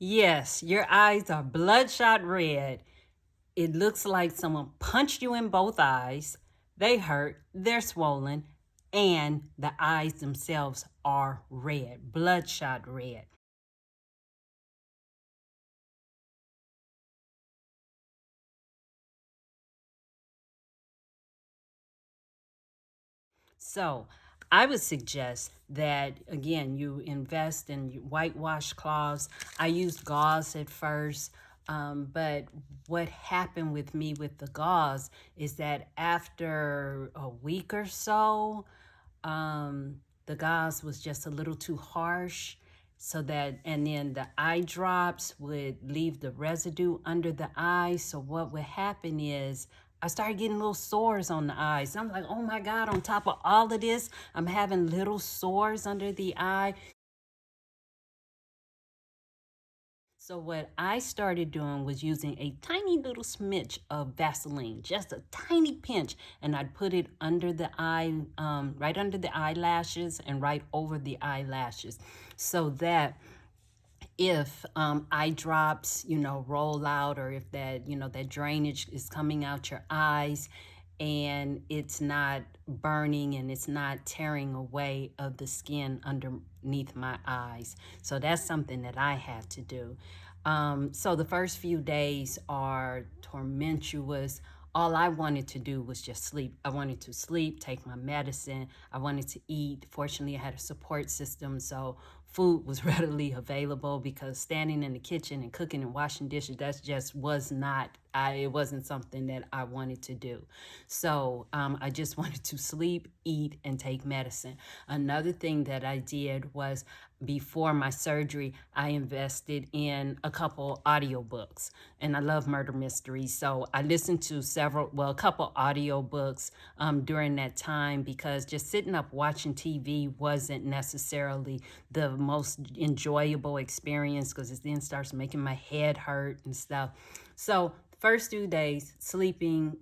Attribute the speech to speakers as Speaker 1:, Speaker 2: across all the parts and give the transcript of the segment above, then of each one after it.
Speaker 1: Yes, your eyes are bloodshot red. It looks like someone punched you in both eyes. They hurt, they're swollen, and the eyes themselves are red, bloodshot red. So I would suggest that again you invest in whitewash cloths. I used gauze at first, but what happened with me with the gauze is that after a week or so, the gauze was just a little too harsh. So that, and then the eye drops would leave the residue under the eye. So what would happen is I started getting little sores on the eyes. I'm like, oh my God, on top of all of this, I'm having little sores under the eye. So what I started doing was using a tiny little smidge of Vaseline, just a tiny pinch, and I'd put it under the eye, right under the eyelashes and right over the eyelashes, so that if eye drops, roll out, or if that, that drainage is coming out your eyes and it's not burning and it's not tearing away of the skin underneath my eyes. So that's something that I had to do. So the first few days are tormentuous. All I wanted to do was just sleep. I wanted to sleep, take my medicine. I wanted to eat. Fortunately, I had a support system, so food was readily available, because standing in the kitchen and cooking and washing dishes, that just was not, it wasn't something that I wanted to do. So I just wanted to sleep, eat, and take medicine. Another thing that I did was, before my surgery, I invested in a couple audiobooks. And I love murder mysteries. So I listened to a couple audiobooks during that time, because just sitting up watching TV wasn't necessarily the most enjoyable experience, because it then starts making my head hurt and stuff. So first 2 days, sleeping,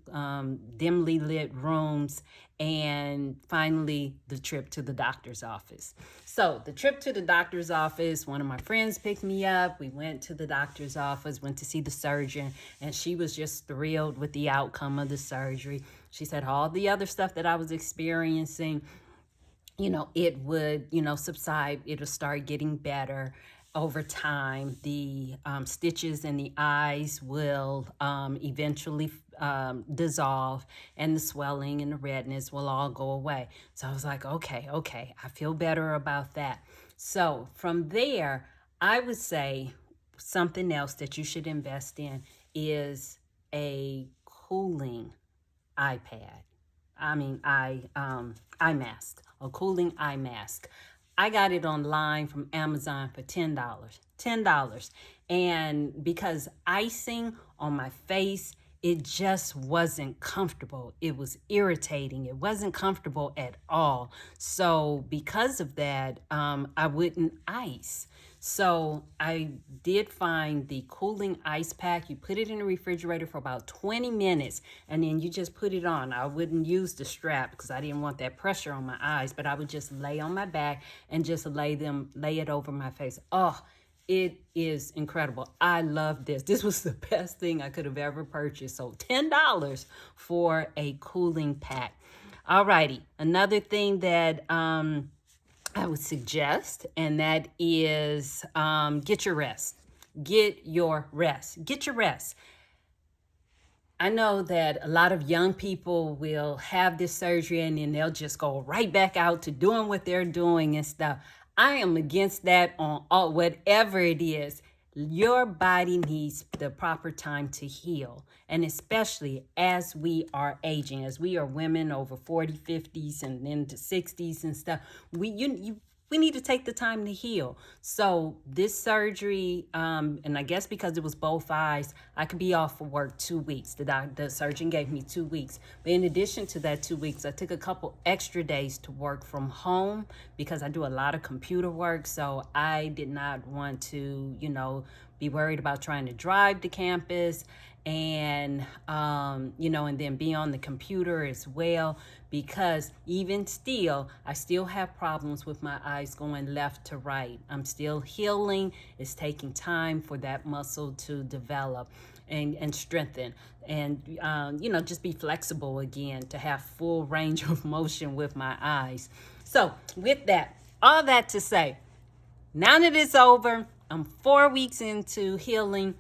Speaker 1: dimly lit rooms, and finally the trip to the doctor's office. So the trip to the doctor's office, one of my friends picked me up. We went to the doctor's office, went to see the surgeon, and she was just thrilled with the outcome of the surgery. She said all the other stuff that I was experiencing, it would, subside. It'll start getting better over time. The stitches in the eyes will eventually dissolve, and the swelling and the redness will all go away. So I was like, okay, I feel better about that. So from there, I would say something else that you should invest in is a cooling iPad. Eye mask, a cooling eye mask. I got it online from Amazon for $10. $10. And because icing on my face, it just wasn't comfortable. It was irritating. It wasn't comfortable at all. So because of that, I wouldn't ice. So I did find the cooling ice pack. You put it in the refrigerator for about 20 minutes, and then you just put it on. I wouldn't use the strap because I didn't want that pressure on my eyes, but I would just lay on my back and just lay it over my face. Oh, it is incredible. I love this. This was the best thing I could have ever purchased. So $10 for a cooling pack. Alrighty. Another thing that I would suggest, and that is get your rest. Get your rest. Get your rest. I know that a lot of young people will have this surgery and then they'll just go right back out to doing what they're doing and stuff. I am against that on all, whatever it is. Your body needs the proper time to heal. And especially as we are aging, as we are women over 40, 50s and into 60s and stuff, we need to take the time to heal. So this surgery, and I guess because it was both eyes, I could be off for work 2 weeks. The surgeon gave me 2 weeks. But in addition to that 2 weeks, I took a couple extra days to work from home because I do a lot of computer work. So I did not want to, be worried about trying to drive to campus and, and then be on the computer as well, because even still, I still have problems with my eyes going left to right. I'm still healing. It's taking time for that muscle to develop and strengthen, and just be flexible again, to have full range of motion with my eyes. So with that, all that to say, now that it's over, I'm 4 weeks into healing,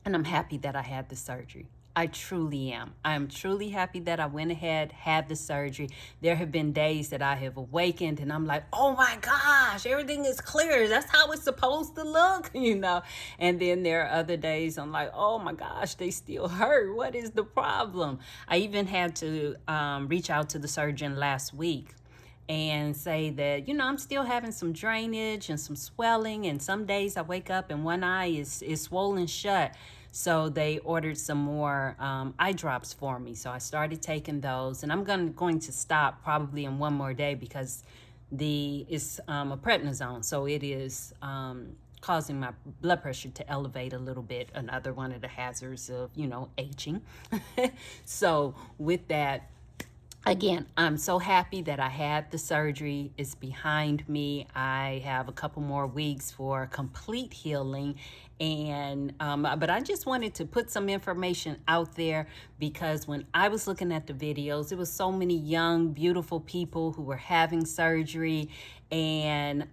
Speaker 1: and I'm happy that I had the surgery. I truly am. I'm truly happy that I went ahead, had the surgery. There have been days that I have awakened and I'm like, oh my gosh, everything is clear. That's how it's supposed to look, And then there are other days I'm like, oh my gosh, they still hurt. What is the problem? I even had to reach out to the surgeon last week and say that, I'm still having some drainage and some swelling. And some days I wake up and one eye is swollen shut. So they ordered some more eye drops for me. So I started taking those, and I'm going to stop probably in one more day because it's a prednisone. So it is causing my blood pressure to elevate a little bit. Another one of the hazards of, aging. So with that, again, I'm so happy that I had the surgery. It's behind me. I have a couple more weeks for complete healing. And but I just wanted to put some information out there, because when I was looking at the videos, there was so many young, beautiful people who were having surgery, and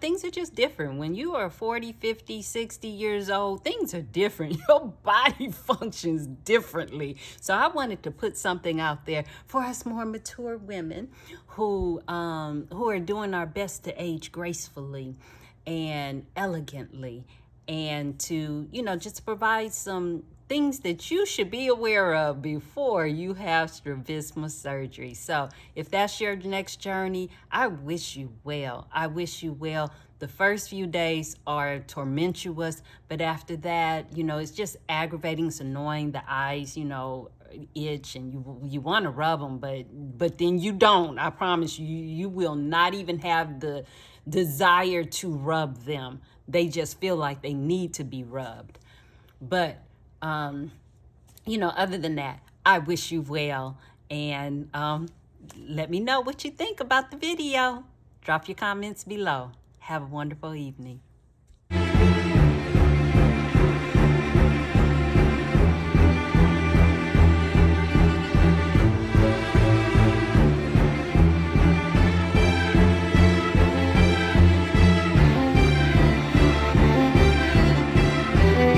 Speaker 1: things are just different. When you are 40, 50, 60 years old, things are different. Your body functions differently. So I wanted to put something out there for us more mature women who are doing our best to age gracefully and elegantly, and to, just provide some things that you should be aware of before you have strabismus surgery. So if that's your next journey, I wish you well. I wish you well. The first few days are tormentuous, but after that, it's just aggravating. It's annoying. The eyes, itch, and you want to rub them, but then you don't. I promise you, you will not even have the desire to rub them. They just feel like they need to be rubbed. But other than that, I wish you well, and let me know what you think about the video. Drop your comments below. Have a wonderful evening.